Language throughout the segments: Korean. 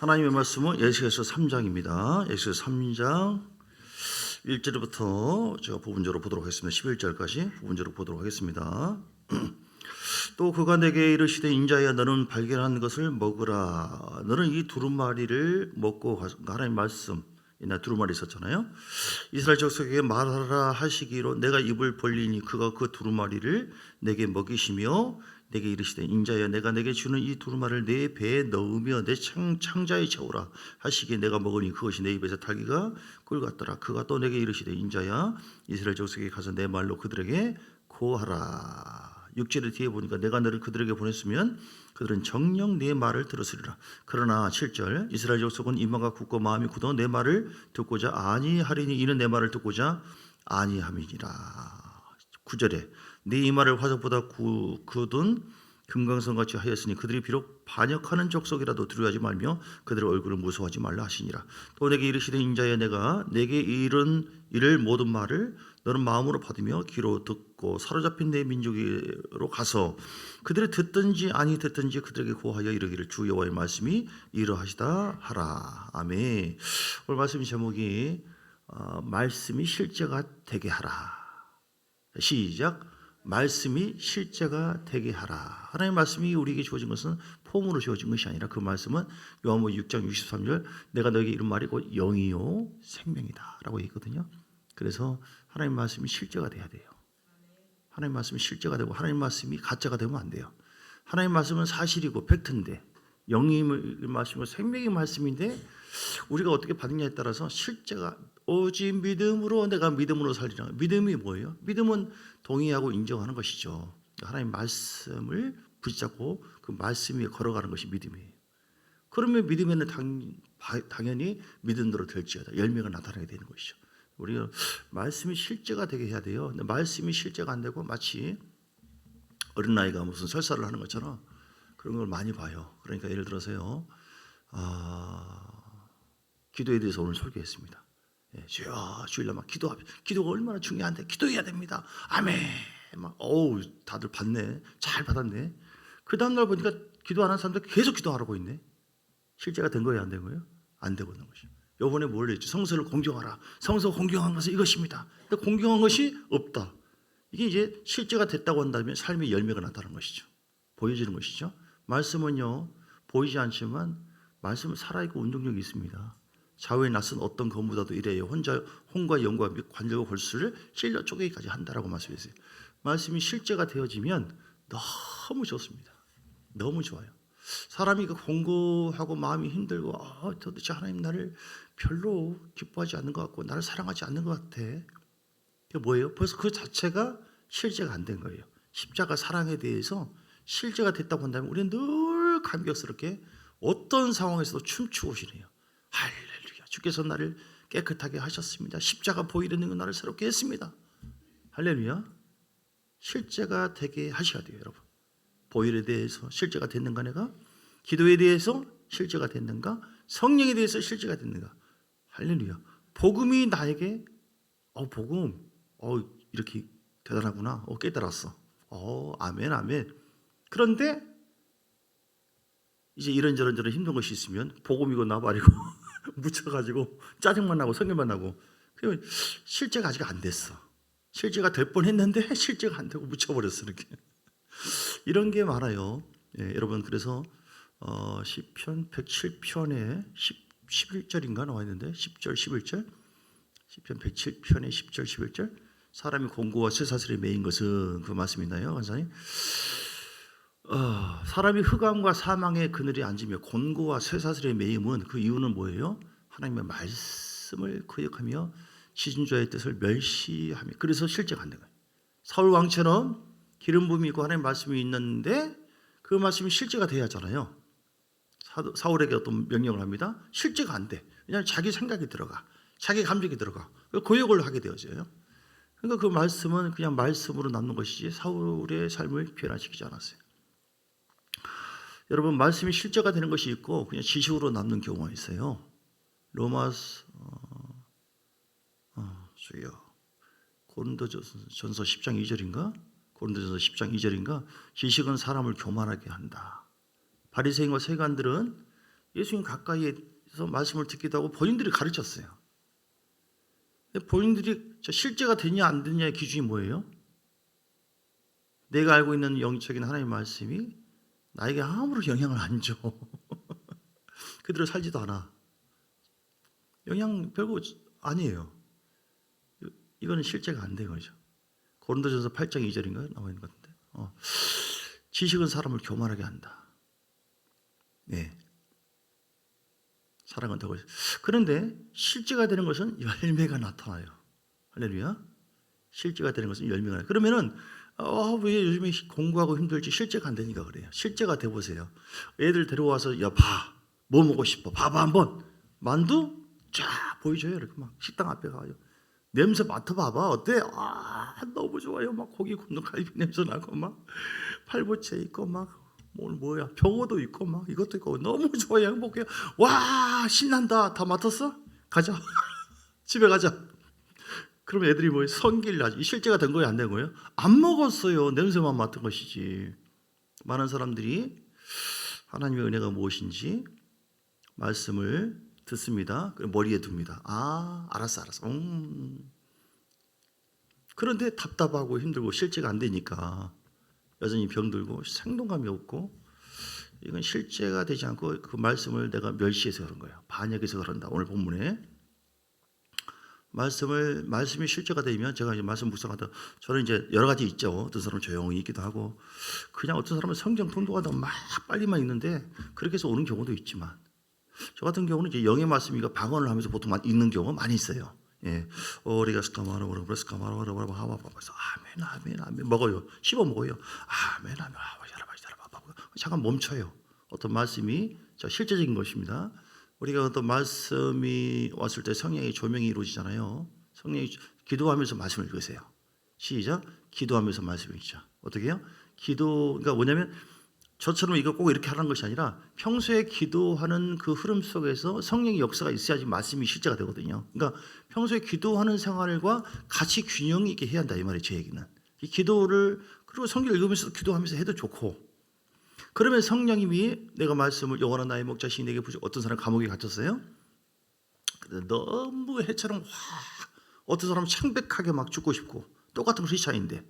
하나님의 말씀은 에스겔서 3장입니다. 에스겔서 3장 1절부터 제가 부분적으로 보도록 하겠습니다. 11절까지 부분적으로 보도록 하겠습니다. 또 그가 내게 이르시되 인자야 너는 발견한 것을 먹으라. 너는 이 두루마리를 먹고 하나님 말씀 이날 두루마리 있었잖아요. 이스라엘 족속에게 말하라 하시기로 내가 입을 벌리니 그가 그 두루마리를 내게 먹이시며 내게 이르시되 인자야 내가 내게 주는 이 두루마리를 내 배에 넣으며 내 창자에 채우라 하시기에 내가 먹으니 그것이 내 입에서 탈기가 꿀같더라. 그가 또 내게 이르시되 인자야 이스라엘 족속에 가서 내 말로 그들에게 고하라. 6절의 뒤에 보니까 내가 너를 그들에게 보냈으면 그들은 정녕 내 말을 들었으리라. 그러나 7절 이스라엘 족속은 이마가 굳고 마음이 굳어 내 말을 듣고자 아니하리니 이는 내 말을 듣고자 아니함이니라. 9절에 네 이마를 화석보다 굳은 금강석같이 하였으니 그들이 비록 반역하는 족속이라도 두려워하지 말며 그들의 얼굴을 무서워하지 말라 하시니라. 또 내게 이르시되 인자야 내가 내게 이른 이를 모든 말을 너는 마음으로 받으며 귀로 듣고 사로잡힌 내 민족으로 가서 그들이 듣든지 아니 듣든지 그들에게 고하여 이르기를 주 여호와의 말씀이 이러하시다 하라. 아멘. 오늘 말씀 제목이 말씀이 실제가 되게 하라. 시작. 말씀이 실제가 되게 하라. 하나님의 말씀이 우리에게 주어진 것은 폼으로 주어진 것이 아니라 그 말씀은 요한복음 6장 63절 내가 너에게 이른 말이 곧 영이요 생명이다 라고 있거든요. 그래서 하나님의 말씀이 실제가 돼야 돼요. 하나님의 말씀이 실제가 되고 하나님의 말씀이 가짜가 되면 안 돼요. 하나님의 말씀은 사실이고 팩트인데 영의 말씀은 생명의 말씀인데 우리가 어떻게 받느냐에 따라서 실제가 오직 믿음으로 내가 믿음으로 살리라. 믿음이 뭐예요? 믿음은 동의하고 인정하는 것이죠. 하나님 말씀을 붙잡고 그 말씀 위에 걸어가는 것이 믿음이에요. 그러면 믿음에는 당연히 믿음대로 될지어다 열매가 나타나게 되는 것이죠. 우리가 말씀이 실제가 되게 해야 돼요. 근데 말씀이 실제가 안 되고 마치 어린아이가 무슨 설사를 하는 것처럼 그런 걸 많이 봐요. 그러니까 예를 들어서요. 기도에 대해서 오늘 설교했습니다. 주여 주일날 막 기도가 얼마나 중요한데 기도해야 됩니다. 아멘. 막 다들 받네. 잘 받았네. 그 다음날 보니까 기도 안 한 사람들 계속 기도하라고 있네. 실제가 된 거예요, 안 된 거예요? 안 되고 있는 것이요. 요번에 뭘 했죠? 성서를 공경하라. 성서 공경한 것은 이것입니다. 근데 공경한 것이 없다. 이게 이제 실제가 됐다고 한다면 삶의 열매가 나타나는 것이죠. 보여지는 것이죠. 말씀은요 보이지 않지만 말씀은 살아있고 운동력이 있습니다. 좌우에 낯선 어떤 것보다도 이래요. 혼과 영과 및 관절과 골수를 찔러 쪼개기까지 한다라고 말씀했어요. 말씀이 실제가 되어지면 너무 좋습니다. 너무 좋아요. 사람이 공고하고 마음이 힘들고 도대체 하나님 나를 별로 기뻐하지 않는 것 같고 나를 사랑하지 않는 것 같아. 그게 뭐예요? 벌써 그 자체가 실제가 안 된 거예요. 십자가 사랑에 대해서 실제가 됐다고 한다면 우리는 늘 감격스럽게 어떤 상황에서도 춤추고 오시네요. 할렐루야. 주께서 나를 깨끗하게 하셨습니다. 십자가 보이는 건 나를 새롭게 했습니다. 할렐루야. 실제가 되게 하셔야 돼요, 여러분. 보혈에 대해서 실제가 됐는가 내가? 기도에 대해서 실제가 됐는가? 성령에 대해서 실제가 됐는가? 할렐루야. 복음이 나에게 복음 이렇게 대단하구나. 깨달았어. 아멘 아멘. 그런데 이제 이런저런 힘든 것이 있으면 복음이고 나발이고 묻혀가지고 짜증만 나고 성질만 나고 그러면 실제가 아직 안 됐어. 실제가 될 뻔했는데 실제가 안 되고 묻혀버렸어 이렇게. 이런 게 많아요. 여러분 그래서 시편 107편에 11절인가 나와 있는데 10절 11절 시편 107편에 10절 11절 사람이 공고와 쇠사슬에 매인 것은 그 말씀 있나요, 간사님? 사람이 흑암과 사망의 그늘에 앉으며 곤고와 쇠사슬에 매임은 그 이유는 뭐예요? 하나님의 말씀을 거역하며 지존자의 뜻을 멸시하며 그래서 실제가 안 된 거예요. 사울 왕처럼 기름 부음이 있고 하나님의 말씀이 있는데 그 말씀이 실제가 돼야 하잖아요. 사울에게 어떤 명령을 합니다. 실제가 안 돼. 그냥 자기 생각이 들어가. 자기 감정이 들어가. 고역을 하게 되어져요. 그러니까 그 말씀은 그냥 말씀으로 남는 것이지 사울의 삶을 변화시키지 않았어요. 여러분 말씀이 실제가 되는 것이 있고 그냥 지식으로 남는 경우가 있어요. 로마서 고린도전서 10장 2절인가? 고린도전서 10장 2절인가? 지식은 사람을 교만하게 한다. 바리새인과 세관들은 예수님 가까이에서 말씀을 듣기도 하고 본인들이 가르쳤어요. 본인들이 실제가 되냐 안 되냐의 기준이 뭐예요? 내가 알고 있는 영적인 하나님의 말씀이 나에게 아무런 영향을 안 줘. 그대로 살지도 않아. 영향 별거 아니에요. 이거는 실제가 안 된 거죠. 고린도전서 8장 2절인가요? 나와 있는 것 같은데. 지식은 사람을 교만하게 한다. 네. 사랑은 되고. 그런데 실제가 되는 것은 열매가 나타나요. 할렐루야. 실제가 되는 것은 열매가 나요. 그러면은 왜 요즘에 공부하고 힘들지? 실제가 안 되니까 그래요. 실제가 돼 보세요. 애들 데려와서 야 봐. 뭐 먹고 싶어? 봐봐 한번. 만두 쫙 보여줘요. 이렇게 막 식당 앞에 가요. 냄새 맡아봐봐. 어때? 너무 좋아요. 막 고기 굽는 갈비 냄새 나고 막 팔보채 있고 막 뭐야 병어도 있고 막 이것도 있고 너무 좋아요. 행복해요. 와 신난다. 다 맡았어? 가자. 집에 가자. 그럼 애들이 뭐 성길나지? 실제가 된 거예요, 안 된 거예요? 안 먹었어요. 냄새만 맡은 것이지. 많은 사람들이 하나님의 은혜가 무엇인지 말씀을 듣습니다. 머리에 둡니다. 알았어. 그런데 답답하고 힘들고 실제가 안 되니까 여전히 병들고 생동감이 없고 이건 실제가 되지 않고 그 말씀을 내가 멸시해서 그런 거예요. 반역해서 그런다. 오늘 본문에 말씀이 실제가 되면 제가 이제 말씀 묵상하다 저는 이제 여러 가지 있죠. 어떤 사람은 조용히 있기도 하고 그냥 어떤 사람은 성경 통독하다가 막 빨리만 있는데 그렇게 해서 오는 경우도 있지만 저 같은 경우는 이제 영의 말씀이가 방언을 하면서 보통 읽는 경우가 많이 있어요. 예, 우리가 스카마로 스카마로 하와바바서 아멘 먹어요. 씹어 먹어요. 아멘 잠깐 멈춰요. 어떤 말씀이 실제적인 것입니다. 우리가 어떤 말씀이 왔을 때 성령의 조명이 이루어지잖아요. 성령이 기도하면서 말씀을 읽으세요. 시작. 기도하면서 말씀을 읽죠. 어떻게 해요? 그러니까 뭐냐면 저처럼 이거 꼭 이렇게 하는 것이 아니라 평소에 기도하는 그 흐름 속에서 성령의 역사가 있어야지 말씀이 실제가 되거든요. 그러니까 평소에 기도하는 생활과 같이 균형 있게 해야 한다 이 말이에요. 제 얘기는. 이 기도를 그리고 성경 읽으면서 기도하면서 해도 좋고 그러면 성령님이 내가 말씀을 영원한 나의 목자신 내게 부족 어떤 사람 감옥에 갇혔어요? 너무 해처럼 어떤 사람은 창백하게 막 죽고 싶고 똑같은 크리스찬인데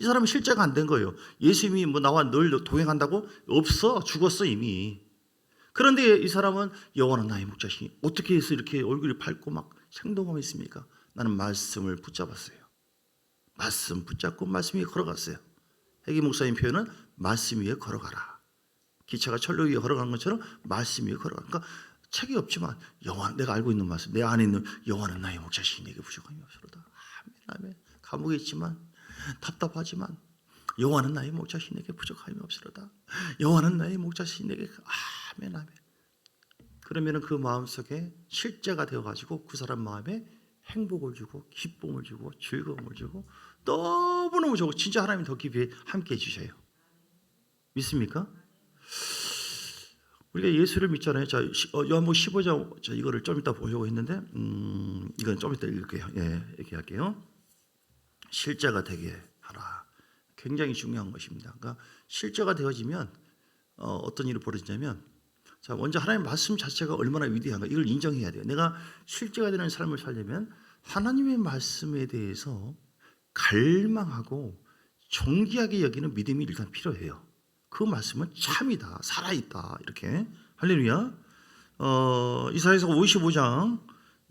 이 사람은 실제가 안 된 거예요. 예수님이 뭐 나와 늘 동행한다고? 없어. 죽었어 이미. 그런데 이 사람은 영원한 나의 목자신이 어떻게 해서 이렇게 얼굴이 밝고 막 생동감이 있습니까? 나는 말씀을 붙잡았어요. 말씀 붙잡고 말씀 위에 걸어갔어요. 회계 목사님 표현은 말씀 위에 걸어가라. 기차가 철로 위에 걸어가는 것처럼 말씀 위에 걸어가. 그러니까 책이 없지만 내가 알고 있는 말씀, 내 안에 있는 영원한 나의 목자신이 내게 부족함이 없으로다. 아멘. 감옥에 있지만 답답하지만 영원한 나의 목자신이 내게 부족함이 없으로다. 영원한 나의 목자신이 내게 아멘. 그러면은 그 마음속에 실제가 되어가지고 그 사람 마음에 행복을 주고 기쁨을 주고 즐거움을 주고 너무너무 좋고 진짜 하나님이 더 깊이 함께 해주셔요. 믿습니까? 우리가 예수를 믿잖아요. 자, 요한복음 15장 이거를 좀 이따 보려고 했는데 이건 좀 이따 읽을게요. 얘기할게요. 실제가 되게 하라. 굉장히 중요한 것입니다. 그러니까 실제가 되어지면 어떤 일이 벌어지냐면 자, 먼저 하나님의 말씀 자체가 얼마나 위대한가 이걸 인정해야 돼요. 내가 실제가 되는 삶을 살려면 하나님의 말씀에 대해서 갈망하고 존귀하게 여기는 믿음이 일단 필요해요. 그 말씀은 참이다, 살아있다 이렇게 할렐루야. 이사야서 55장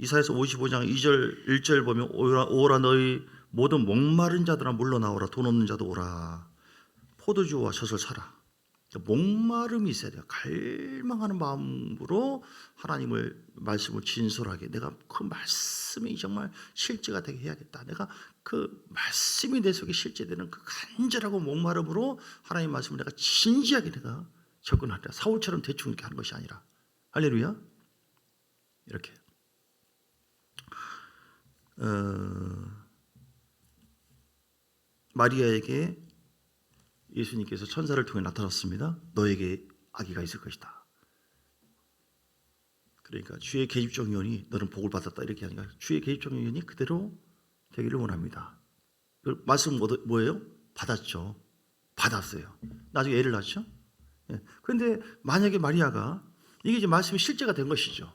2절 1절 보면 오라 너희 모든 목마른 자들아 물러나오라 돈 없는 자도 오라 포도주와 젖을 사라. 목마름이 있어야 돼요. 갈망하는 마음으로 하나님을 말씀을 진솔하게 내가 그 말씀이 정말 실제가 되게 해야겠다. 내가 그 말씀이 내 속에 실제되는 그 간절하고 목마름으로 하나님의 말씀을 내가 진지하게 내가 접근하라. 사울처럼 대충 이렇게 하는 것이 아니라 할렐루야. 이렇게 마리아에게 예수님께서 천사를 통해 나타났습니다. 너에게 아기가 있을 것이다. 그러니까 주의 계집종 연이 너는 복을 받았다 이렇게 하니까 주의 계집종 연이 그대로 되기를 원합니다. 말씀 뭐예요? 받았죠. 받았어요. 나중에 애를 낳죠. 그런데 만약에 마리아가 이게 이제 말씀이 실제가 된 것이죠.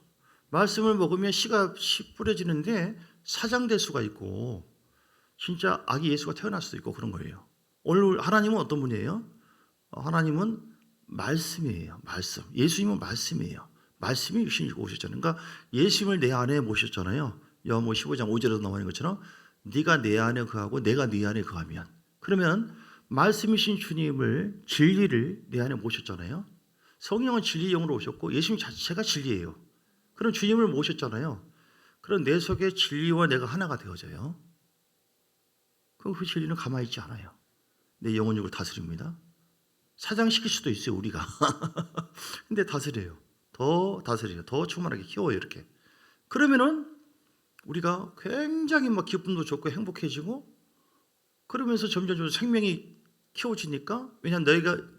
말씀을 먹으면 씨가 뿌려지는데 사장될 수가 있고 진짜 아기 예수가 태어날 수도 있고 그런 거예요. 오늘 하나님은 어떤 분이에요? 하나님은 말씀이에요. 말씀. 예수님은 말씀이에요. 말씀이 육신이 오셨잖아요. 그러니까 예수님을 내 안에 모셨잖아요. 요한복음 15장 5절에서 나오는 것처럼 네가 내 안에 거하고 내가 네 안에 거하면, 그러면 말씀이신 주님을, 진리를 내 안에 모셨잖아요. 성령은 진리 영으로 오셨고 예수님 자체가 진리예요. 그런 주님을 모셨잖아요. 그런 내 속에 진리와 내가 하나가 되어져요. 그럼 그 진리는 가만히 있지 않아요. 내 영혼육을 다스립니다. 사장시킬 수도 있어요, 우리가. 근데 다스려요. 더 다스려요. 더 충만하게 키워요, 이렇게. 그러면은 우리가 굉장히 막 기쁨도 좋고 행복해지고, 그러면서 점점 생명이 키워지니까, 왜냐하면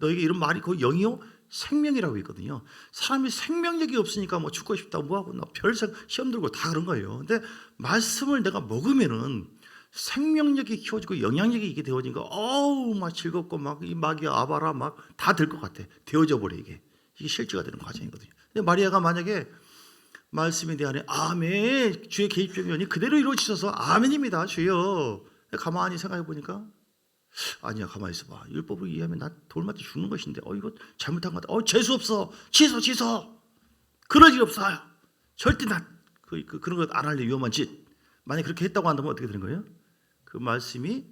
너에게 이런 말이 그 영이요 생명이라고 있거든요. 사람이 생명력이 없으니까 뭐 죽고 싶다 뭐하고 별 시험 들고 다 그런 거예요. 근데 말씀을 내가 먹으면은 생명력이 키워지고 영향력이 있게 되어지니까 어우 막 즐겁고 막 이 막이 아바라 막 다 될 것 같아. 되어져 버려 이게 실제가 되는 과정이거든요. 근데 마리아가 만약에 말씀이 내 안에 아멘 주의 개입적인 연이 그대로 이루어지셔서 아멘입니다 주여. 가만히 생각해 보니까 아니야, 가만히 있어봐. 율법을 이해하면 나 돌 맞아 죽는 것인데 이거 잘못한 것 같아. 재수 없어. 취소. 그럴 일 없어요. 절대 나 그런 것 안 할래. 위험한 짓. 만약 그렇게 했다고 한다면 어떻게 되는 거예요? 그 말씀이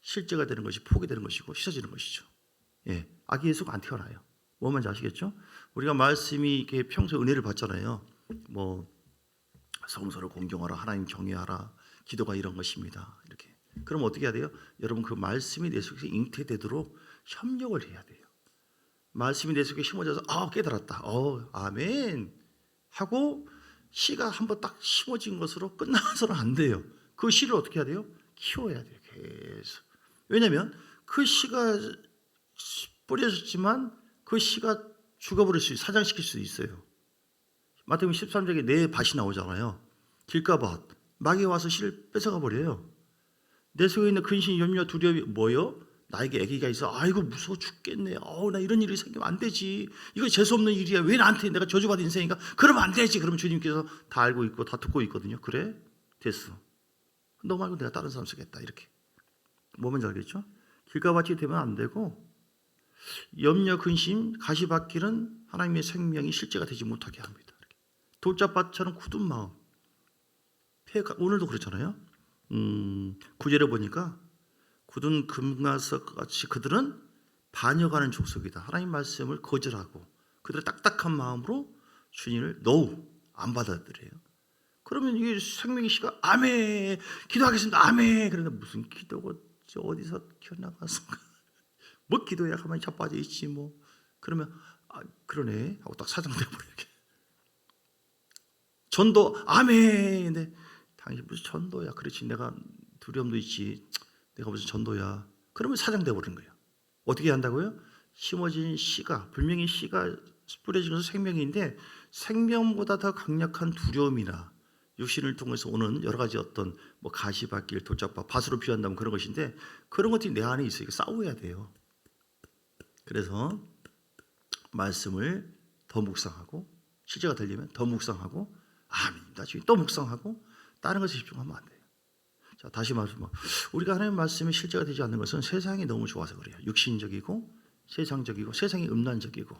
실제가 되는 것이 포기되는 것이고 씻어지는 것이죠. 예, 아기 예수가 안 태어나요. 뭔 말인지 아시겠죠? 우리가 말씀이 이렇게 평소에 은혜를 받잖아요. 뭐 성서를 공경하라, 하나님 경외하라, 기도가 이런 것입니다. 이렇게. 그럼 어떻게 해야 돼요? 여러분 그 말씀이 내 속에 잉태되도록 협력을 해야 돼요. 말씀이 내 속에 심어져서 깨달았다. 아멘 하고 씨가 한번 딱 심어진 것으로 끝나서는 안 돼요. 그 씨를 어떻게 해야 돼요? 키워야 돼요. 계속. 왜냐하면 그 씨가 뿌려졌지만 그 씨가 죽어버릴 수 있어요. 사장시킬 수 있어요. 마태복음 13장에 네 밭이 나오잖아요. 길가밭. 마귀가 와서 씨를 뺏어가 버려요. 내 속에 있는 근심, 염려, 두려움이 뭐요? 나에게 아기가 있어. 아이고 무서워 죽겠네. 나 이런 일이 생기면 안 되지. 이거 재수없는 일이야. 왜 나한테, 내가 저주받은 인생인가? 그러면 안 되지. 그러면 주님께서 다 알고 있고 다 듣고 있거든요. 그래? 됐어. 너 말고 내가 다른 사람 쓰겠다. 이렇게. 뭐면 알겠죠? 길가밭이 되면 안 되고 염려, 근심, 가시밭길은 하나님의 생명이 실제가 되지 못하게 합니다. 돌짝밭처럼 굳은 마음. 오늘도 그렇잖아요. 9절에 보니까 굳은 금가석 같이 그들은 반역하는 족속이다. 하나님 말씀을 거절하고 그들의 딱딱한 마음으로 주님을 노우 안 받아들여요. 그러면 이게 생명의 씨가 아멘 기도하겠습니다. 아멘. 그런데 무슨 기도가 어디서 튀어나가서 뭐 기도야 가만히 자빠져 있지 뭐. 그러면 그러네 하고 딱 사장돼 버려요. 전도 아멘. 근데 당신 무슨 전도야? 그렇지, 내가 두려움도 있지. 내가 무슨 전도야? 그러면 사장돼 버린 거예요. 어떻게 한다고요? 심어진 씨가, 분명히 씨가 뿌려진 것은 생명인데 생명보다 더 강력한 두려움이나 육신을 통해서 오는 여러 가지 어떤 뭐 가시밭길, 돌짝밭, 밭으로 비유한다면 그런 것인데 그런 것들이 내 안에 있어요. 싸워야 돼요. 그래서 말씀을 더 묵상하고 실제가 되려면 더 묵상하고 아멘입니다. 또 묵상하고 다른 것에 집중하면 안 돼요. 자, 다시 말씀하면 우리가 하나님의 말씀이 실제가 되지 않는 것은 세상이 너무 좋아서 그래요. 육신적이고 세상적이고 세상이 음란적이고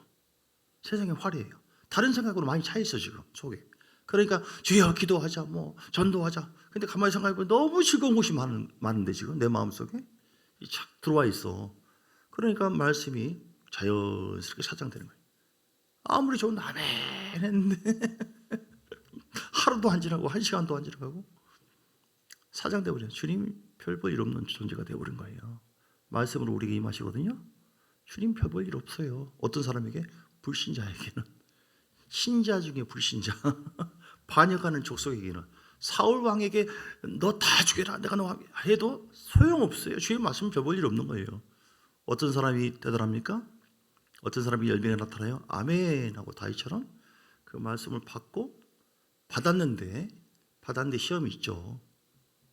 세상이 화려해요. 다른 생각으로 많이 차 있어 지금 속에. 그러니까 주여 기도하자 뭐 전도하자. 근데 가만히 생각해보면 너무 즐거운 것이 많은데 지금 내 마음속에 착 들어와 있어. 그러니까 말씀이 자연스럽게 사장되는 거예요. 아무리 좋은 아멘 했는데 하루도 안 지나고 1시간도 안 지나가고 사장돼 버려요. 주님 별 볼 일 없는 존재가 되어버린 거예요. 말씀으로 우리에게 임하시거든요. 주님 별 볼 일 없어요. 어떤 사람에게? 불신자에게는. 신자 중에 불신자 반역하는 족속에게는 사울 왕에게 너 다 죽여라 내가 너 해도 소용없어요. 주의 말씀은 별 볼 일 없는 거예요. 어떤 사람이 대단합니까? 어떤 사람이 열매가 나타나요? 아멘 하고 다윗처럼 그 말씀을 받았는데 시험이 있죠.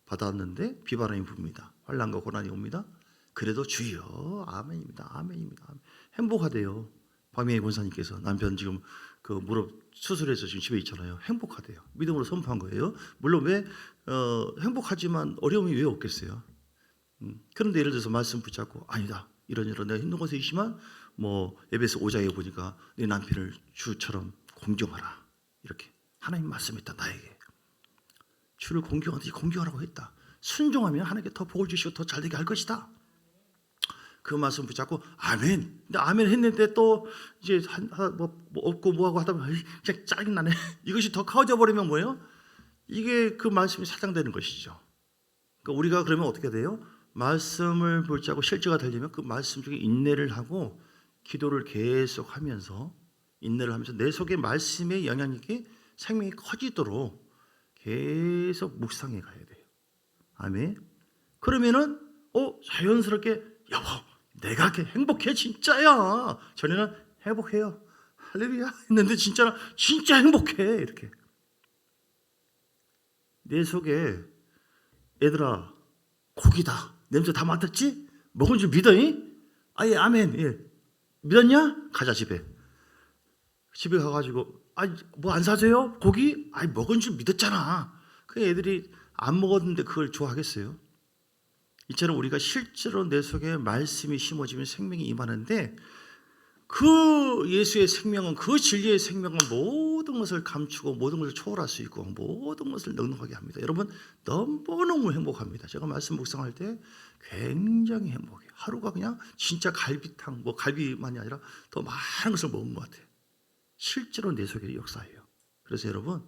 받았는데 비바람이 붑니다. 환난과 고난이 옵니다. 그래도 주여 아멘입니다. 아멘입니다. 행복하대요. 황명희 권사님께서 남편 지금 그 무릎 수술해서 지금 집에 있잖아요. 행복하대요. 믿음으로 선포한 거예요. 물론 왜 행복하지만 어려움이 왜 없겠어요. 그런데 예를 들어서 말씀 붙잡고 아니다. 이런 내가 힘든 것에 있지만 뭐 에베소 5장에 보니까 네 남편을 주처럼 공경하라. 이렇게 하나님 말씀했다 나에게. 주를 공경하듯이 공경하라고 했다. 순종하면 하나님께 더 복을 주시고 더 잘되게 할 것이다. 그 말씀 붙잡고 아멘. 근데 아멘 했는데 또 이제 뭐 없고 뭐하고 하다 보면 그냥 짜증나네. 이것이 더 커져 버리면 뭐예요? 이게 그 말씀이 사장되는 것이죠. 그러니까 우리가 그러면 어떻게 돼요? 말씀을 붙잡고 실제가 되려면 그 말씀 중에 인내를 하고 기도를 계속하면서 인내를 하면서 내 속에 말씀의 영향력이 생명이 커지도록 계속 묵상해 가야 돼요. 아멘. 그러면은 자연스럽게 여보 내가 이렇게 행복해 진짜야. 전에는 행복해요. 할렐루야 했는데 진짜 행복해. 이렇게 내 속에 얘들아 고기다. 냄새 다 맡았지? 먹은 줄 믿어니? 아예 아멘. 예. 믿었냐? 가자 집에. 집에 가가지고 뭐 안 사세요? 고기? 먹은 줄 믿었잖아. 그 애들이 안 먹었는데 그걸 좋아하겠어요? 이처럼 우리가 실제로 내 속에 말씀이 심어지면 생명이 임하는데 그 예수의 생명은 그 진리의 생명은 모든 것을 감추고 모든 것을 초월할 수 있고 모든 것을 넉넉하게 합니다. 여러분 너무너무 행복합니다. 제가 말씀 묵상할 때 굉장히 행복해요. 하루가 그냥 진짜 갈비탕 뭐 갈비만이 아니라 더 많은 것을 먹은 것 같아요. 실제로 내 속에 역사예요. 그래서 여러분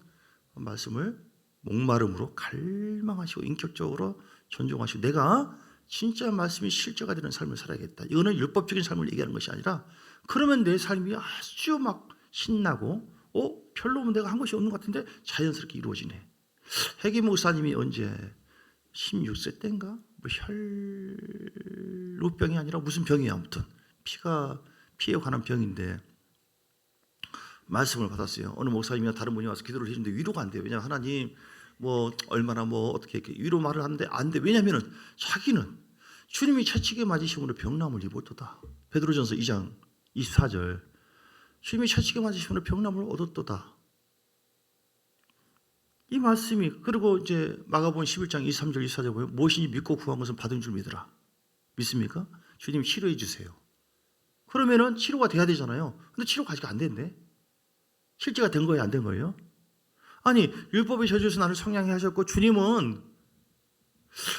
말씀을 목마름으로 갈망하시고 인격적으로 존중하시고 내가 진짜 말씀이 실제가 되는 삶을 살아야겠다. 이거는 율법적인 삶을 얘기하는 것이 아니라 그러면 내 삶이 아주 막 신나고 별로 내가 한 것이 없는 것 같은데 자연스럽게 이루어지네. 해기 목사님이 언제 16세 때인가 뭐 혈루병이 아니라 무슨 병이야 아무튼 피에 관한 병인데 말씀을 받았어요. 어느 목사님이나 다른 분이 와서 기도를 해주는데 위로가 안 돼요. 왜냐하면 하나님 뭐 얼마나 뭐 어떻게 이렇게 위로 말을 하는데 안 돼. 왜냐하면은 자기는 주님이 채찍에 맞으심으로 병남을 입었도다. 베드로전서 2장 24절 주님이 채찍에 맞으심으로 병남을 얻었도다. 이 말씀이 그리고 이제 마가복음 11장 23절 24절 보면 무엇이니 믿고 구한 것은 받은 줄 믿으라. 믿습니까? 주님 치료해 주세요. 그러면은 치료가 돼야 되잖아요. 근데 치료가 아직 안 됐네. 실제가 된 거예요? 안 된 거예요? 아니 율법의 저주에서 나를 성량해 하셨고 주님은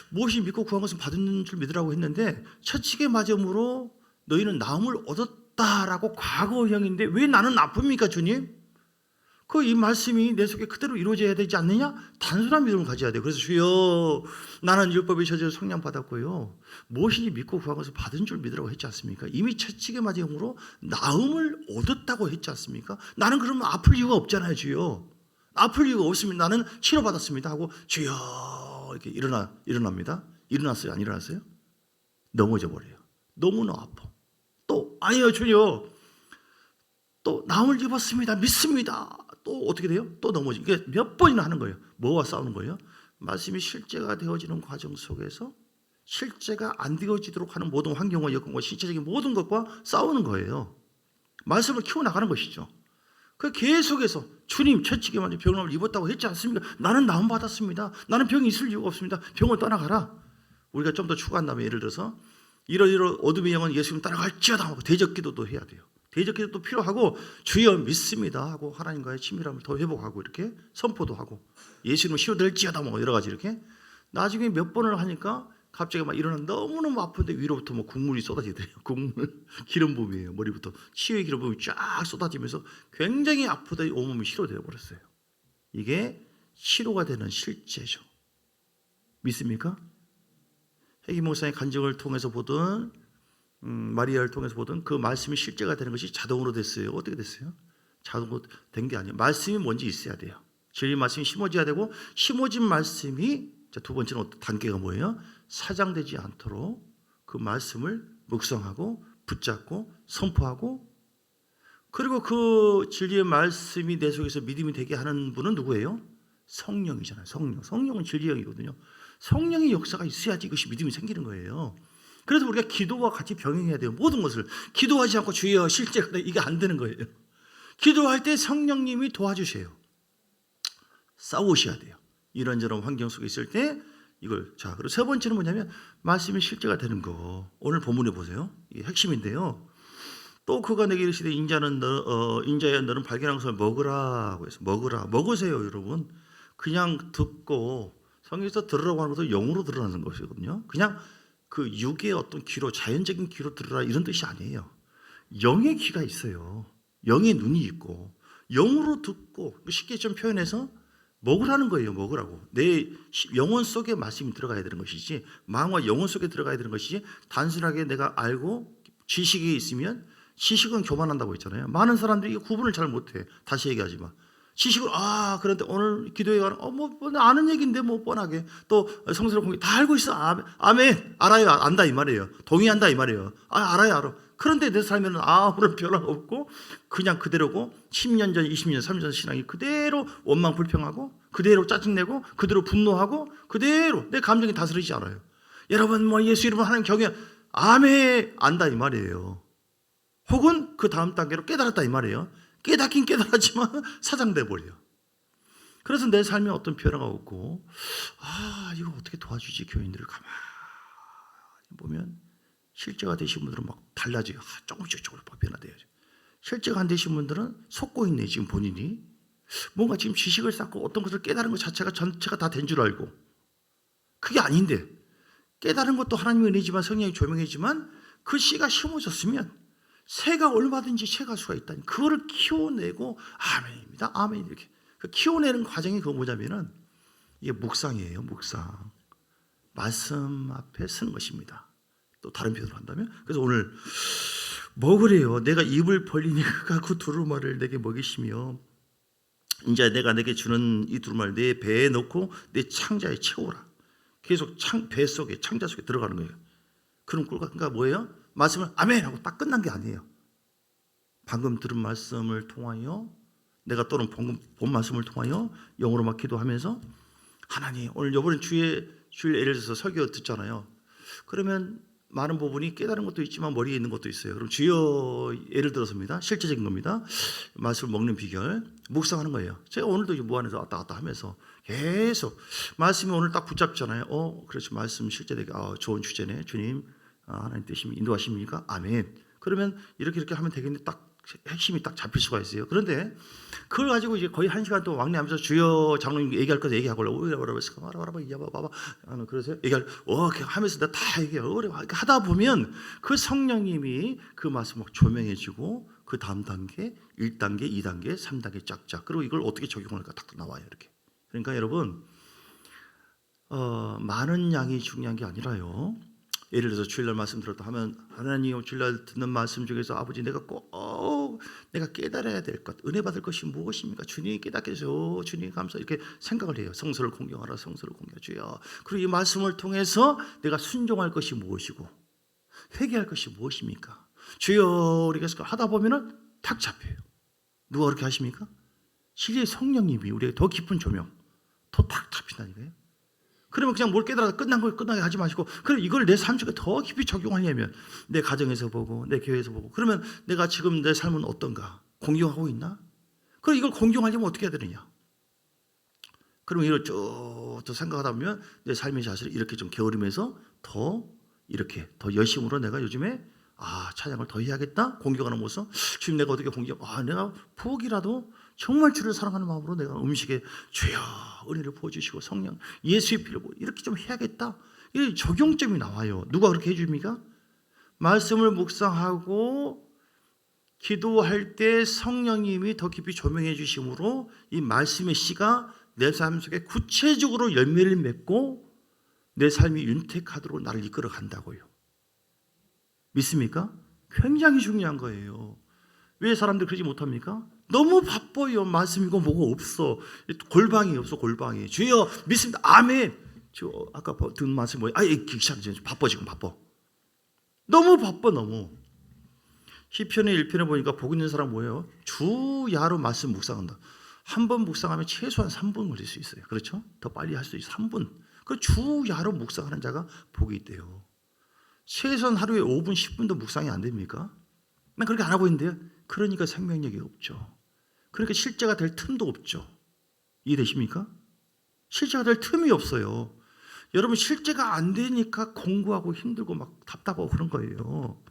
무엇이 믿고 구한 것은 받은 줄 믿으라고 했는데 채찍에 맞음으로 너희는 나음을 얻었다라고 과거형인데 왜 나는 나쁩니까 주님? 이 말씀이 내 속에 그대로 이루어져야 되지 않느냐? 단순한 믿음을 가져야 돼요. 그래서 주여 나는 율법의 저주에서 성량 받았고요. 무엇이니 믿고 구한 것을 받은 줄 믿으라고 했지 않습니까? 이미 채찍에 맞음으로 나음을 얻었다고 했지 않습니까? 나는 그러면 아플 이유가 없잖아요 주여. 아플 이유가 없으면 나는 치료받았습니다 하고 주여 이렇게 일어납니다. 일어났어요? 안 일어났어요? 넘어져 버려요. 너무나 아파. 또 아니요 주여 또 나음을 입었습니다. 믿습니다. 또 어떻게 돼요? 또 넘어지. 이게 몇 번이나 하는 거예요. 뭐와 싸우는 거예요? 말씀이 실제가 되어지는 과정 속에서 실제가 안 되어지도록 하는 모든 환경과 여건과 신체적인 모든 것과 싸우는 거예요. 말씀을 키워나가는 것이죠. 그 계속해서 주님 채찍에 맞은 병을 입었다고 했지 않습니까? 나는 나음 받았습니다. 나는 병이 있을 이유가 없습니다. 병을 떠나가라. 우리가 좀 더 추가한다면 예를 들어서 이러이러 어둠의 영은 예수님 따라갈지어다 하고 대적기도도 해야 돼요. 대적기도도 필요하고 주여 믿습니다 하고 하나님과의 친밀함을 더 회복하고 이렇게 선포도 하고 예수님은 치료될지어다 뭐 여러 가지 이렇게 나중에 몇 번을 하니까 갑자기 막 일어나 너무너무 아픈데 위로부터 뭐 국물이 쏟아지더래요. 국물 기름 부음이에요. 머리부터 치유의 기름 부음이 쫙 쏟아지면서 굉장히 아프다 온몸이 치료되어 버렸어요. 이게 치료가 되는 실제죠. 믿습니까? 해기 목사의 간증을 통해서 보든 마리아를 통해서 보든 그 말씀이 실제가 되는 것이 자동으로 됐어요. 어떻게 됐어요? 자동으로 된 게 아니에요. 말씀이 먼저 있어야 돼요. 진리 말씀이 심어져야 되고 심어진 말씀이 두 번째는 단계가 뭐예요? 사장되지 않도록 그 말씀을 묵상하고 붙잡고 선포하고 그리고 그 진리의 말씀이 내 속에서 믿음이 되게 하는 분은 누구예요? 성령이잖아요. 성령은 진리의 영이거든요. 성령의 역사가 있어야지 이것이 믿음이 생기는 거예요. 그래서 우리가 기도와 같이 병행해야 돼요. 모든 것을 기도하지 않고 주여 실제 이게 안 되는 거예요. 기도할 때 성령님이 도와주세요. 싸우셔야 돼요. 이런저런 환경 속에 있을 때 이걸. 자, 그리고 세 번째는 뭐냐면 말씀이 실제가 되는 거. 오늘 본문에 보세요. 이게 핵심인데요. 또 그가 내게 이르시되 인자야 너는 발견한 것을 먹으라고 해서 먹으세요. 여러분 그냥 듣고 성경에서 들으라고 하는 것은 영으로 들으라는 것이거든요. 그냥 그 육의 어떤 귀로 자연적인 귀로 들으라 이런 뜻이 아니에요. 영의 귀가 있어요. 영의 눈이 있고 영으로 듣고 쉽게 좀 표현해서 먹으라는 거예요. 먹으라고. 내 영혼 속에 말씀이 들어가야 되는 것이지 마음과 영혼 속에 들어가야 되는 것이지 단순하게 내가 알고 지식이 있으면 지식은 교만한다고 했잖아요. 많은 사람들이 구분을 잘 못해. 다시 얘기하지만 지식을 그런데 오늘 기도에 가는 뭐 아는 얘기인데 뭐 뻔하게 또 성서를 공개 다 알고 있어. 아멘. 알아요. 안다 이 말이에요. 동의한다 이 말이에요. 알아요. 알아. 그런데 내 삶에는 아무런 변화가 없고 그냥 그대로고 10년 전, 20년, 30년 전 신앙이 그대로 원망 불평하고 그대로 짜증내고 그대로 분노하고 그대로 내 감정이 다스리지 않아요. 여러분 뭐 예수 이름으로 하나님 경외 아멘 안다 이 말이에요. 혹은 그 다음 단계로 깨달았다 이 말이에요. 깨닫긴 깨달았지만 사장돼 버려요. 그래서 내 삶에 어떤 변화가 없고 이거 어떻게 도와주지 교인들을 가만히 보면 실제가 되신 분들은 막 달라져요. 조금씩 변화돼야죠. 실제가 안 되신 분들은 속고 있네 지금 본인이. 뭔가 지금 지식을 쌓고 어떤 것을 깨달은 것 자체가 전체가 다 된 줄 알고 그게 아닌데 깨달은 것도 하나님의 은혜지만 성령이 조명이지만 그 씨가 심어졌으면 새가 얼마든지 채갈 수가 있다니 그거를 키워내고 아멘입니다. 아멘 이렇게 그 키워내는 과정이 그거 뭐냐면은 이게 묵상이에요. 묵상. 말씀 앞에 서는 것입니다. 또 다른 표현으로 한다면 그래서 오늘 먹으래요. 내가 입을 벌리니까 그 두루마리를 내게 먹이시며 이제 내가 내게 주는 이 두루마리를 내 배에 넣고 내 창자에 채우라. 계속 배 속에 창자 속에 들어가는 거예요. 그런 꿀 그러니까 뭐예요? 말씀을 아멘 하고 딱 끝난 게 아니에요. 방금 들은 말씀을 통하여 내가 또는 본 말씀을 통하여 영어로 막 기도하면서 하나님 오늘 이번에 주일 예를 들어서 설교 듣잖아요. 그러면 많은 부분이 깨달은 것도 있지만 머리에 있는 것도 있어요. 그럼 주여 예를 들어서입니다. 실제적인 겁니다. 말씀을 먹는 비결 묵상하는 거예요. 제가 오늘도 무안에서 왔다 갔다 하면서 계속 말씀이 오늘 딱 붙잡잖아요. 그렇죠. 말씀 실제되게 좋은 주제네. 주님 하나님 뜻이 인도하십니까? 아멘. 그러면 이렇게 하면 되겠는데 딱 핵심이 딱 잡힐 수가 있어요. 그런데 그걸 가지고 이제 거의 1시간 동안 왕래하면서 주여 장로님 얘기할 거 얘기하고 그래서 얘기할 하면서 내가 다 얘기해요. 하다 보면 그 성령님이 그 말씀 막 조명해지고 그 다음 단계 1단계, 2단계, 3단계 짝짝 그리고 이걸 어떻게 적용할까 딱 나와요. 이렇게. 그러니까 여러분 많은 양이 중요한 게 아니라요. 예를 들어서 주일날 말씀 들었다 하면 하나님 주일날 듣는 말씀 중에서 아버지 내가 내가 깨달아야 될 것 은혜 받을 것이 무엇입니까? 주님 깨닫게 해주세요. 주님 감사 이렇게 생각을 해요. 성서를 공경하라 성서를 공경하주여. 그리고 이 말씀을 통해서 내가 순종할 것이 무엇이고 회개할 것이 무엇입니까? 주여 우리가 하다 보면은 탁 잡혀요. 누가 그렇게 하십니까? 실제 성령님이 우리에게 더 깊은 조명 더 탁 잡힌다니까요. 그러면 그냥 뭘 깨달아서 끝난 걸 끝나게 하지 마시고 그럼 이걸 내 삶 속에 더 깊이 적용하려면 내 가정에서 보고 내 교회에서 보고 그러면 내가 지금 내 삶은 어떤가? 공경하고 있나? 그럼 이걸 공경하려면 어떻게 해야 되느냐? 그러면 이걸 쭉 생각하다 보면 내 삶의 자세를 이렇게 좀 게으르면서 더 이렇게 더 열심으로 내가 요즘에 찬양을 더 해야겠다. 공경하는 모습. 주님 내가 어떻게 내가 부엌이라도 정말 주를 사랑하는 마음으로 내가 음식에 주여 은혜를 부어주시고 성령 예수의 피를 이렇게 좀 해야겠다. 이 적용점이 나와요. 누가 그렇게 해줍니까? 말씀을 묵상하고 기도할 때 성령님이 더 깊이 조명해 주심으로 이 말씀의 씨가 내 삶 속에 구체적으로 열매를 맺고 내 삶이 윤택하도록 나를 이끌어 간다고요. 믿습니까? 굉장히 중요한 거예요. 왜 사람들 그러지 못합니까? 너무 바빠요. 말씀이고 뭐가 없어. 골방이 없어. 골방이. 주여 믿습니다. 아멘. 아까 듣는 말씀 뭐예요? 귀찮아. 바빠 지금 바빠. 너무 바빠 너무. 시편의 1편에 보니까 복 있는 사람 뭐예요? 주야로 말씀 묵상한다. 한 번 묵상하면 최소한 3분 걸릴 수 있어요. 그렇죠? 더 빨리 할 수 있어요. 3분. 그 주야로 묵상하는 자가 복이 있대요. 최소한 하루에 5분, 10분도 묵상이 안 됩니까? 난 그렇게 안 하고 있는데요. 그러니까 생명력이 없죠. 그러니까 실제가 될 틈도 없죠. 이해되십니까? 실제가 될 틈이 없어요. 여러분 실제가 안 되니까 공부하고 힘들고 막 답답하고 그런 거예요.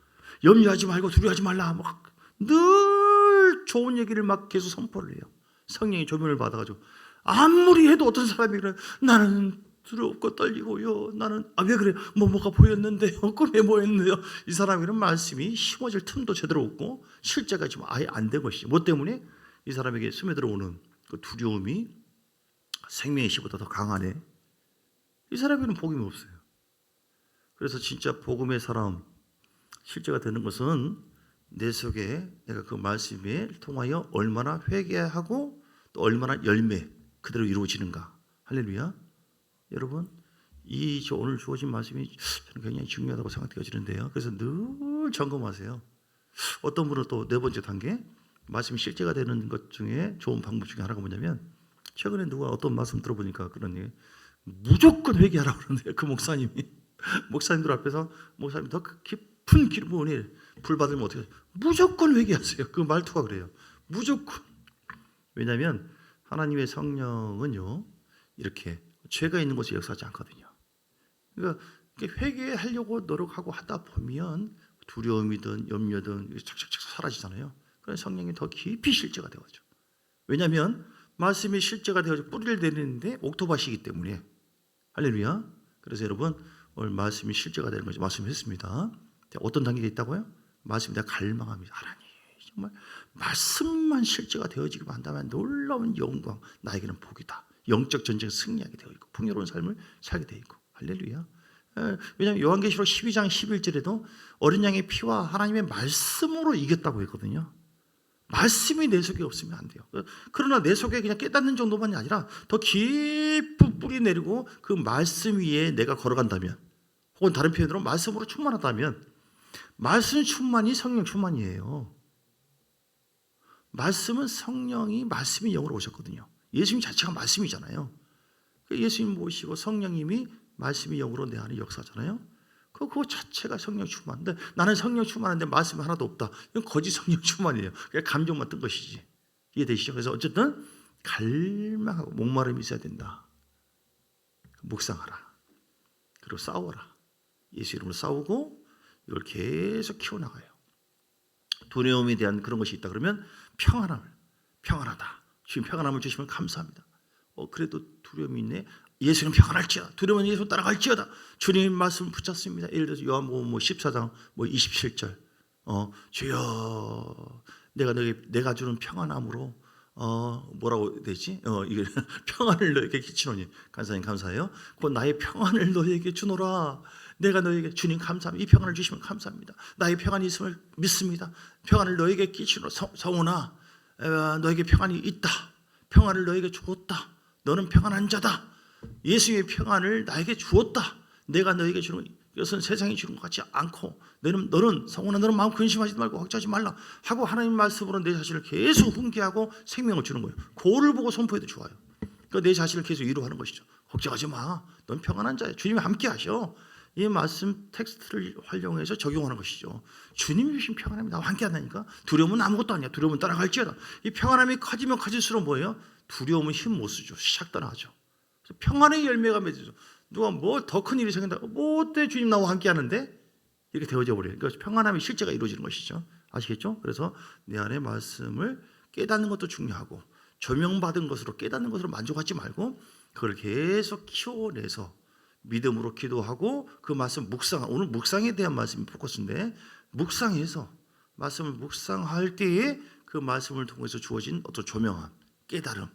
염려하지 말고 두려워하지 말라. 막 늘 좋은 얘기를 막 계속 선포를 해요. 성령의 조명을 받아가지고 아무리 해도 어떤 사람이 그래 나는 두렵고 떨리고요. 나는 왜 그래? 뭐가 보였는데요. 꿈에 뭐였는데요. 이 사람이 이런 말씀이 심어질 틈도 제대로 없고 실제가 지금 아예 안 된 것이죠. 뭐 때문에? 이 사람에게 스며들어오는 그 두려움이 생명의 시보다 더 강하네. 이 사람에게는 복음이 없어요. 그래서 진짜 복음의 사람 실제가 되는 것은 내 속에 내가 그 말씀에 통하여 얼마나 회개하고 또 얼마나 열매 그대로 이루어지는가. 할렐루야. 여러분 이 오늘 주어진 말씀이 저는 굉장히 중요하다고 생각되어지는데요. 그래서 늘 점검하세요. 어떤 분은 또 네 번째 단계 말씀이 실제가 되는 것 중에 좋은 방법 중에 하나가 뭐냐면 최근에 누가 어떤 말씀 들어보니까 그런 얘기 무조건 회개하라고 그러는데요. 그 목사님들 앞에서 목사님 더 깊은 기름 부은에 불 받으면 어떻게 해요? 무조건 회개하세요. 그 말투가 그래요. 무조건. 왜냐하면 하나님의 성령은요 이렇게 죄가 있는 곳에 역사하지 않거든요. 그러니까 회개하려고 노력하고 하다 보면 두려움이든 염려든 착착착 사라지잖아요. 그래서 성령이 더 깊이 실제가 되어죠. 왜냐하면 말씀이 실제가 되어서 뿌리를 내리는데 옥토밭이기 때문에. 할렐루야. 그래서 여러분 오늘 말씀이 실제가 되는 거죠. 말씀했습니다. 어떤 단계가 있다고요? 말씀 내가 갈망합니다. 하나님 정말 말씀만 실제가 되어지기만 한다면 놀라운 영광 나에게는 복이다. 영적 전쟁 승리하게 되어 있고 풍요로운 삶을 살게 되어 있고. 할렐루야. 왜냐하면 요한계시록 12장 11절에도 어린 양의 피와 하나님의 말씀으로 이겼다고 했거든요. 말씀이 내 속에 없으면 안 돼요. 그러나 내 속에 그냥 깨닫는 정도만이 아니라 더 깊은 뿌리 내리고 그 말씀 위에 내가 걸어간다면 혹은 다른 표현으로 말씀으로 충만하다면 말씀 충만이 성령 충만이에요. 말씀은 성령이 말씀이 영으로 오셨거든요. 예수님 자체가 말씀이잖아요. 예수님 모시고 성령님이 말씀이 영으로 내 안에 역사잖아요. 그거 자체가 성령 충만인데 나는 성령 충만한데 말씀이 하나도 없다. 이건 거짓 성령 충만이에요. 그냥 감정만 뜬 것이지. 이해되시죠? 그래서 어쨌든 갈망하고 목마름이 있어야 된다. 묵상하라. 그리고 싸워라. 예수 이름으로 싸우고 이걸 계속 키워나가요. 두려움에 대한 그런 것이 있다 그러면 평안하다. 주님 평안함을 주시면 감사합니다. 그래도 두려움이 있네. 예수는 평안할지어다. 두려움은 예수 따라갈지어다. 주님 말씀 붙잡습니다. 예를 들어서 요한복음 14장 27절. 주여 내가 주는 평안함으로 뭐라고 되지? 이게 평안을 너에게 끼치노니 간사님 감사해요. 곧 나의 평안을 너에게 주노라. 내가 너에게 주님 감사합니다. 이 평안을 주시면 감사합니다. 나의 평안이 있음을 믿습니다. 평안을 너에게 끼치노라. 성훈아 너에게 평안이 있다. 평안을 너에게 주었다. 너는 평안한 자다. 예수의 평안을 나에게 주었다. 내가 너에게 주는 것은 세상이 주는 것 같지 않고 너는 성훈아 너는 마음 근심하지 말고 걱정하지 말라 하고 하나님 말씀으로 내 자신을 계속 훈계하고 생명을 주는 거예요. 그거를 보고 선포해도 좋아요. 그러니까 내 자신을 계속 위로하는 것이죠. 걱정하지 마. 넌 평안한 자야. 주님이 함께 하셔. 이 말씀 텍스트를 활용해서 적용하는 것이죠. 주님이 주신 평안함이 나와 함께 한다니까. 두려움은 아무것도 아니야. 두려움은 따라갈지어다. 이 평안함이 커지면 커질수록 뭐예요? 두려움은 힘 못 쓰죠. 시작 떠나죠. 평안의 열매가 맺어져. 누가 뭐 더 큰 일이 생긴다. 뭐 어때 주님 나와 함께 하는데 이렇게 되어져 버려요. 그러니까 평안함이 실제가 이루어지는 것이죠. 아시겠죠? 그래서 내 안에 말씀을 깨닫는 것도 중요하고 조명받은 것으로 깨닫는 것으로 만족하지 말고 그걸 계속 키워내서 믿음으로 기도하고 그 말씀 오늘 묵상에 대한 말씀이 포커스인데 묵상해서 말씀을 묵상할 때에 그 말씀을 통해서 주어진 어떤 조명함, 깨달음,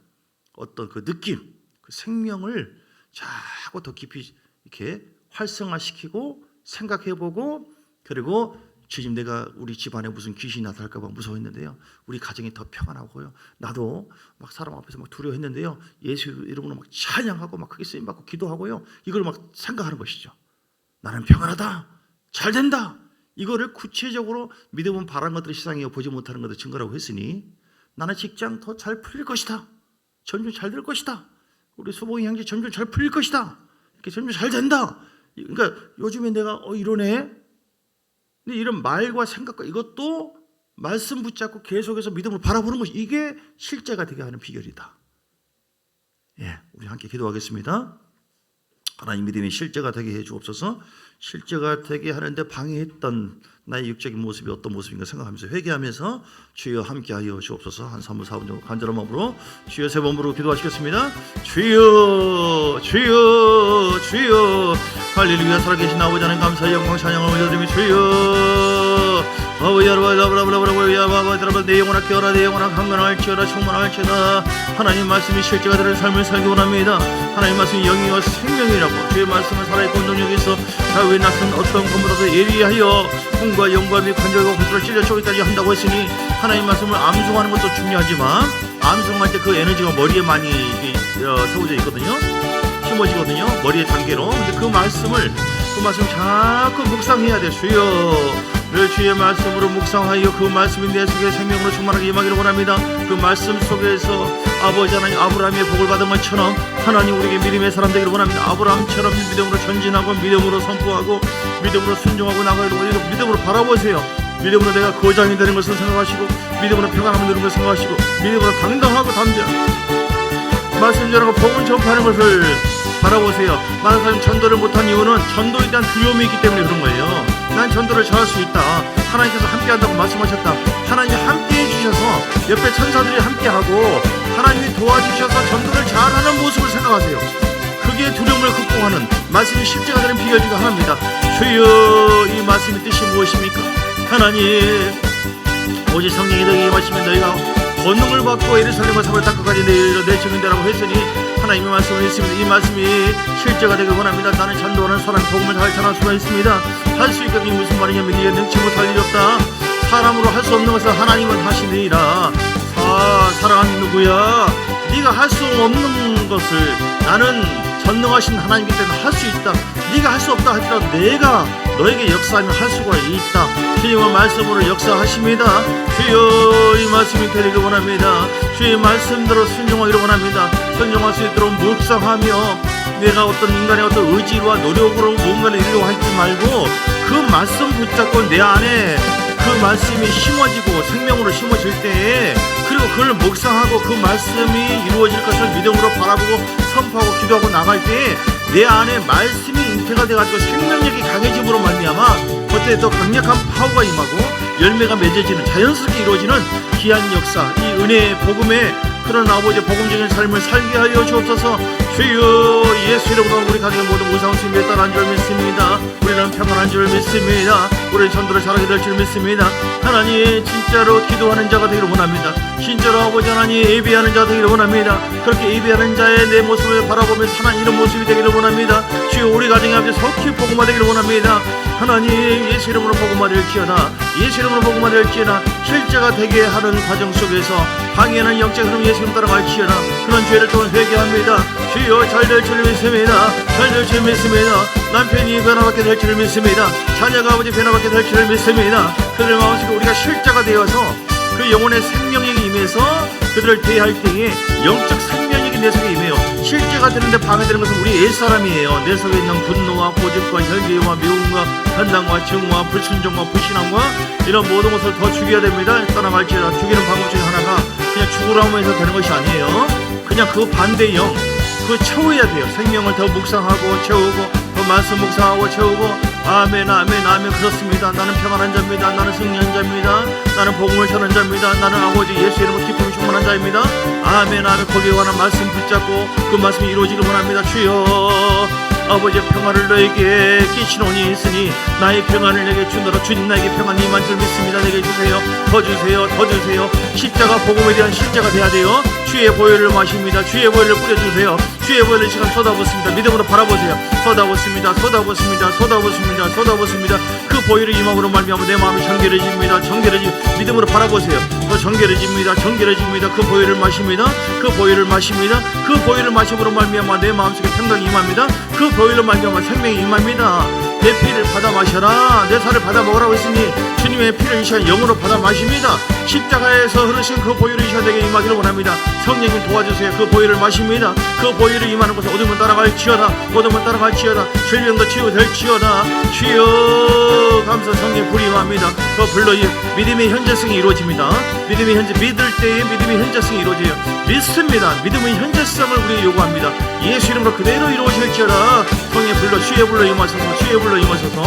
어떤 그 느낌, 그 생명을 자꾸 더 깊이 이렇게 활성화시키고 생각해보고 그리고 주님 내가 우리 집안에 무슨 귀신이 나타날까 봐 무서워했는데요. 우리 가정이 더 평안하고요. 나도 막 사람 앞에서 막 두려워했는데요. 예수 이름으로 막 찬양하고 막 크게 쓰임받고 기도하고요. 이걸 막 생각하는 것이죠. 나는 평안하다. 잘 된다. 이거를 구체적으로 믿음은 바란 것들을 세상에 보지 못하는 것을 증거라고 했으니 나는 직장 더 잘 풀릴 것이다. 점점 잘 될 것이다. 우리 수봉이 형제 점점 잘 풀릴 것이다. 이렇게 점점 잘 된다. 그러니까 요즘에 내가 이러네. 근데 이런 말과 생각과 이것도 말씀 붙잡고 계속해서 믿음으로 바라보는 것이 이게 실제가 되게 하는 비결이다. 예, 우리 함께 기도하겠습니다. 하나님 믿음이 실제가 되게 해 주옵소서. 실제가 되게 하는데 방해했던 나의 육적인 모습이 어떤 모습인가 생각하면서 회개하면서 주여 함께하여 주옵소서. 한 3분 4분 정도 간절한 마음으로 주여 세 번으로 기도하시겠습니다. 주여 주여 주여 할렐루야. 살아계신 아버지 하나님 감사의 영광 찬양을 올려드리며 주여 아버지 여러분 내 영혼아 깨어라 내 영혼아 강건할지어다 충만할지어다. 하나님 말씀이 실제가 되는 삶을 살기 원합니다. 하나님 말씀이 영이와 생명이라고 주의 말씀은 살아있고 능력에서 다윗의 낯선 어떤 것보다도 예리하여 hum과 영과 및 관절과 구조를 찔러 쪼개까지 한다고 했으니 하나님 말씀을 암송하는 것도 중요하지만 암송할 때 그 에너지가 머리에 많이 세워져 있거든요. 심어지거든요. 머리의 단계로. 근데 그 말씀을 자꾸 묵상해야 돼. 주여 늘 주의 말씀으로 묵상하여 그 말씀이 내 속에 생명으로 충만하게 임하기를 원합니다. 그 말씀 속에서 아버지 하나님 아브라함의 복을 받은 것처럼 하나님 우리에게 믿음의 사람 되기를 원합니다. 아브라함처럼 믿음으로 전진하고 믿음으로 선포하고 믿음으로 순종하고 나가기를 원합니다. 믿음으로 바라보세요. 믿음으로 내가 거장이 되는 것을 생각하시고 믿음으로 평안함을 누리는 것을 생각하시고 믿음으로 당당하고 담대하고 말씀 전하고 복음 전파하는 것을 바라보세요. 많은 사람이 전도를 못한 이유는 전도에 대한 두려움이 있기 때문에 그런 거예요. 난 전도를 잘할 수 있다. 하나님께서 함께한다고 말씀하셨다. 하나님이 함께해 주셔서 옆에 천사들이 함께하고 하나님이 도와주셔서 전도를 잘하는 모습을 생각하세요. 그게 두려움을 극복하는 말씀이 실제가 되는 비결 중에 하나입니다. 주여 이 말씀의 뜻이 무엇입니까? 하나님 오직 성령이 너희에게 임하시면 너희가 권능을 받고 예루살렘과 사마리아 땅끝까지 내 증인되라고 했으니 하나님의 말씀을 했습니다. 이 말씀이 실제가 되길 원합니다. 나는 전도하는 사람이 복음을 잘 전할 수가 있습니다. 할 수 있겠니 무슨 말이냐면 네가 능치 못할 일이 없다. 사람으로 할 수 없는 것을 하나님은 하시느니라. 사랑하는 누구야? 네가 할 수 없는 것을 나는 전능하신 하나님이기 때문에 할 수 있다. 네가 할 수 없다 할지라도 내가 너에게 역사하면 할 수가 있다. 주님은 말씀으로 역사하십니다. 주여 이 말씀이 되리길 원합니다. 주의 말씀대로 순종하기를 원합니다. 순종할 수 있도록 묵상하며 내가 어떤 인간의 어떤 의지와 노력으로 무언가를 이루려고 하지 말고 그 말씀 붙잡고 내 안에 그 말씀이 심어지고 생명으로 심어질 때에 그리고 그걸 묵상하고 그 말씀이 이루어질 것을 믿음으로 바라보고 선포하고 기도하고 나갈 때에 내 안에 말씀이 잉태가 돼가지고 생명력이 강해짐으로 말미암아 그때 더 강력한 파워가 임하고 열매가 맺어지는 자연스럽게 이루어지는 귀한 역사 이 은혜의 복음의 그런 아버지의 복음적인 삶을 살게 하여 주옵소서. 주여 예수 이름으로 우리 가정의 모든 무상한 주님의 딸 한 줄 믿습니다. 우리는 평안한 줄 믿습니다. 우리는 전도를 잘하게 될 줄 믿습니다. 하나님 진짜로 기도하는 자가 되기를 원합니다. 진짜로 아버지 하나님 예배하는 자가 되기를 원합니다. 그렇게 예배하는 자의 내 모습을 바라보면서 하나님 이런 모습이 되기를 원합니다. 주여 우리 가정의 아버지 속히 복음화 되기를 원합니다. 하나님 예수 이름으로 복음화 될지어다. 예수 이름으로 복음화 될지어다. 실제가 되게 하는 과정 속에서 방해하는 영적 흐름 예수 이름 따라갈지어다. 그런 죄를 또한 회개합니다. 주여 잘될 줄 믿습니다. 잘될 줄 믿습니다. 남편이 변화받게 될 줄 믿습니다. 자녀가 아버지 변화받게 될 줄 믿습니다. 그들 마음속에 우리가 실제가 되어서 그 영혼의 생명력이 임해서 그들을 대할 때에 영적 생명력이 내 속에 임해요. 실제가 되는데 방해되는 것은 우리 옛사람이에요. 내 속에 있는 분노와 고집과 혈기와 미움과 판단과 증오와 불순종과 불신앙과 이런 모든 것을 더 죽여야 됩니다. 떠나갈지라 죽이는 방법 중에 하나가 그냥 죽으라고 해서 되는 것이 아니에요. 그냥 그 반대의 영 그거 채워야 돼요. 생명을 더 묵상하고 채우고 더 말씀 묵상하고 채우고 아멘 아멘 아멘 그렇습니다. 나는 평안한 자입니다. 나는 승리한 자입니다. 나는 복음을 전한 자입니다. 나는 아버지 예수 이름으로 기쁨이 충만한 자입니다. 아멘 아멘 거기에 관한 말씀 붙잡고 그 말씀이 이루어지길 원합니다. 주여 아버지의 평안을 너에게 끼치노니 있으니 나의 평안을 내게 주노라. 주님 나에게 평안이 임한 줄 믿습니다. 내게 주세요. 더 주세요. 더 주세요. 십자가 복음에 대한 실제가 돼야 돼요. 주의 보혈을 마십니다. 주의 보혈을 뿌려주세요. 주의 보혈을 시간 쏟아붓습니다. 믿음으로 바라보세요. 쏟아붓습니다. 쏟아붓습니다. 쏟아붓습니다. 쏟아붓습니다. 그 보혈의 임함으로 말미암아 내 마음이 정결해집니다. 믿음으로 바라보세요. 더 정결해집니다. 그 보혈을 마십니다. 그 보혈을 마십니다. 그 보혈을 마심으로 말미암아 내 마음속에 평강이 임합니다. 그 보혈로 말미암아 생명이 임합니다. 내 피를 받아 마셔라. 내 살을 받아 먹으라고 했으니 주님의 피를 이 시간 영으로 받아 마십니다. 십자가에서 흐르신 그 보혈이 이 시간 내게 임하기를 원합니다. 성령님 도와주세요. 그 보혈을 마십니다. 그 보혈을 임하는 곳에 어둠은 따라갈지어다. 어둠은 따라갈지어다. 질병도 치유될지어다. 주여 감사. 성령의 불이 임합니다. 그 불로 믿음의 현재성이 이루어집니다. 믿음의 현재, 믿을 때에 믿음의 현재성이 이루어져요. 믿습니다. 믿음의 현재성을 우리 요구합니다. 예수 이름으로 그대로 이루어질지어다. 성령의 불로, 주의 불로 임하소서. 주의 불로 임하소서.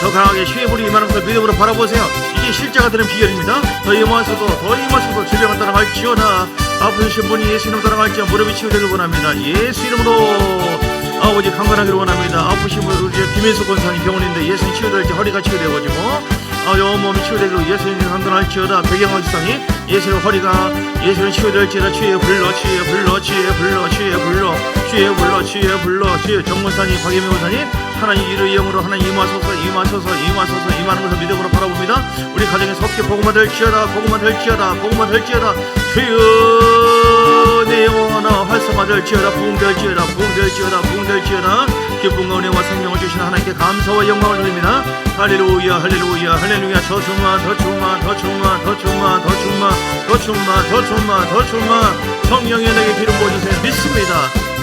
더 강하게 주의 불이 임하는 것을 믿음으로 바라보세요. 이게 실제가 되는 비결입니다. 더 임하소서. 더 임하소서. 질병을 따라갈지어다. 아프신 분이 예수 이름 따라갈지어다. 무릎이 치유되길 원합니다. 예수 이름으로 아버지 강건하기를 원합니다. 아프신 분, 우리 김인수 권사님 병원인데 예수님 치유될지, 허리가 치유되어가지고 온몸이 치유되기로 예수님 강건할지어다. 배경화 지상이 예수님 허리가 예수님 치유될지어다. 주의 불러, 주의 불러, 주의 불러, 주의 불러, 주의 불러, 주의 불러, 주의 정문사님, 박예명 권사님, 하나님 이르 영으로 하나님 임하소서, 임하소서, 임하소서, 임하는 것을 믿음으로 바라봅니다. 우리 가정에 섭게 복음화 될지어다. 복음화 될지어다. 복음화 될지어다. 주여 내 영혼아 활성화될지어다. 부흥될지어다. 부흥될지어다. 부흥될지어다. 기쁨과 은혜와 생명을 주시는 하나님께 감사와 영광을 드립니다. 할렐루야, 할렐루야, 할렐루야. 더 충만, 더 충만, 더 충만, 더 충만, 더 충만, 더 충만, 더 충만, 더 충만. 성령의 내게 기름 부어주세요. 믿습니다.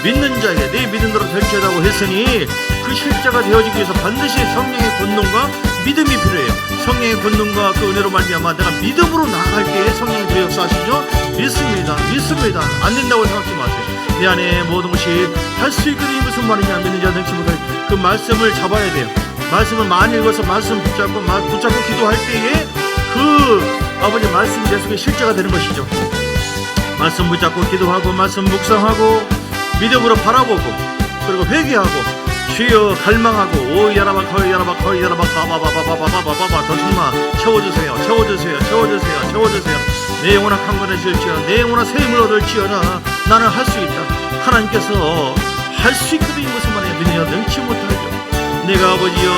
믿는 자에게 내 믿음대로 될지어다고 했으니 그 실제가 되어지기 위해서 반드시 성령의 권능과 믿음이 필요해요. 성령의 권능과 그 은혜로 말미암아 내가 믿음으로 나아갈 때에 성령이 더 역사하시죠. 믿습니다. 믿습니다. 안 된다고 생각하지 마세요. 내 안에 모든 것이 할 수 있거든요. 무슨 말이냐. 믿는 자 능치 못할 그 말씀을 잡아야 돼요. 말씀을 많이 읽어서 말씀 붙잡고 기도할 때에 그 아버지 말씀이 내 속에 실제가 되는 것이죠. 말씀 붙잡고 기도하고 말씀 묵상하고 믿음으로 바라보고 그리고 회개하고 주여 갈망하고 오 야라바 거이 야라바 거이 야라바 바바바바바바바바바 더 충만 채워주세요. 채워주세요. 채워주세요. 채워주세요. 내 영혼아 강건해질지어다. 내 영혼아 새 힘을 얻을지어다. 나는 할 수 있다. 하나님께서 할 수 있거든요. 무슨 말이냐. 믿으냐 능치 못하죠. 내가 아버지여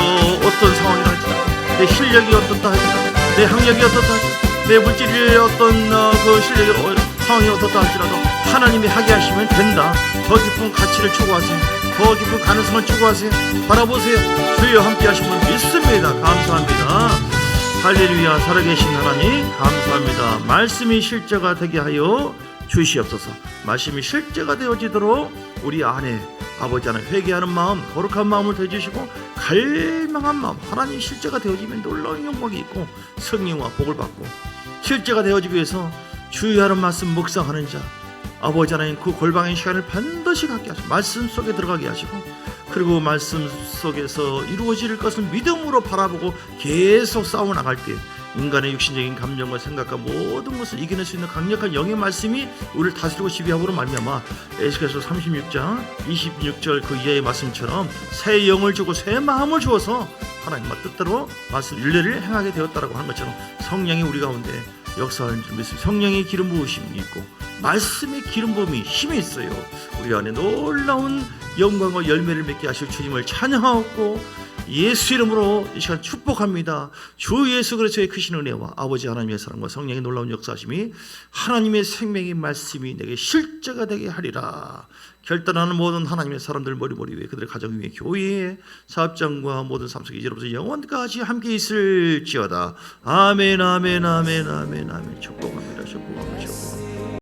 어떤 상황이라 할지라도 내 실력이 어떻다 할지라도 내 학력이 어떻다 할지라도 내 물질의 어떤 그 실력이 상황이 어떻다 할지라도 하나님이 하게 하시면 된다. 더 깊은 가치를 추구하세요. 더 깊은 가능성을 추구하세요. 바라보세요. 주여 함께 하신 분 믿습니다. 감사합니다. 할렐루야. 살아계신 하나님 감사합니다. 말씀이 실제가 되게 하여 주시옵소서. 말씀이 실제가 되어지도록 우리 안에 아버지 하나님 회개하는 마음, 거룩한 마음을 되주시고 갈망한 마음, 하나님 실제가 되어지면 놀라운 영광이 있고 성령과 복을 받고 실제가 되어지기 위해서 주의하는 말씀 묵상하는 자 아버지 하나님 그 골방의 시간을 반드시 갖게 하시고 말씀 속에 들어가게 하시고 그리고 말씀 속에서 이루어질 것을 믿음으로 바라보고 계속 싸워나갈 때 인간의 육신적인 감정과 생각과 모든 것을 이겨낼 수 있는 강력한 영의 말씀이 우리를 다스리고 지배함으로 말미암아 에스겔서 36장 26절 그 이하의 말씀처럼 새 영을 주고 새 마음을 주어서 하나님과 뜻대로 말씀 율례를 행하게 되었다라고 하는 것처럼 성령이 우리 가운데 역사하는 줄 믿습니다. 성령의 기름 부으심이 있고 말씀의 기름 부음이 힘이 있어요. 우리 안에 놀라운 영광과 열매를 맺게 하실 주님을 찬양하고 예수 이름으로 이 시간 축복합니다. 주 예수 그리스도의 크신 은혜와 아버지 하나님의 사랑과 성령의 놀라운 역사하심이 하나님의 생명의 말씀이 내게 실제가 되게 하리라. 결단하는 모든 하나님의 사람들 머리 위에 그들의 가정 위에 교회에 사업장과 모든 삶 속에 이제로부터 영원까지 함께 있을지어다. 아멘 아멘 아멘 아멘 아멘. 축복합니다. 축복합니다. 축복합니다.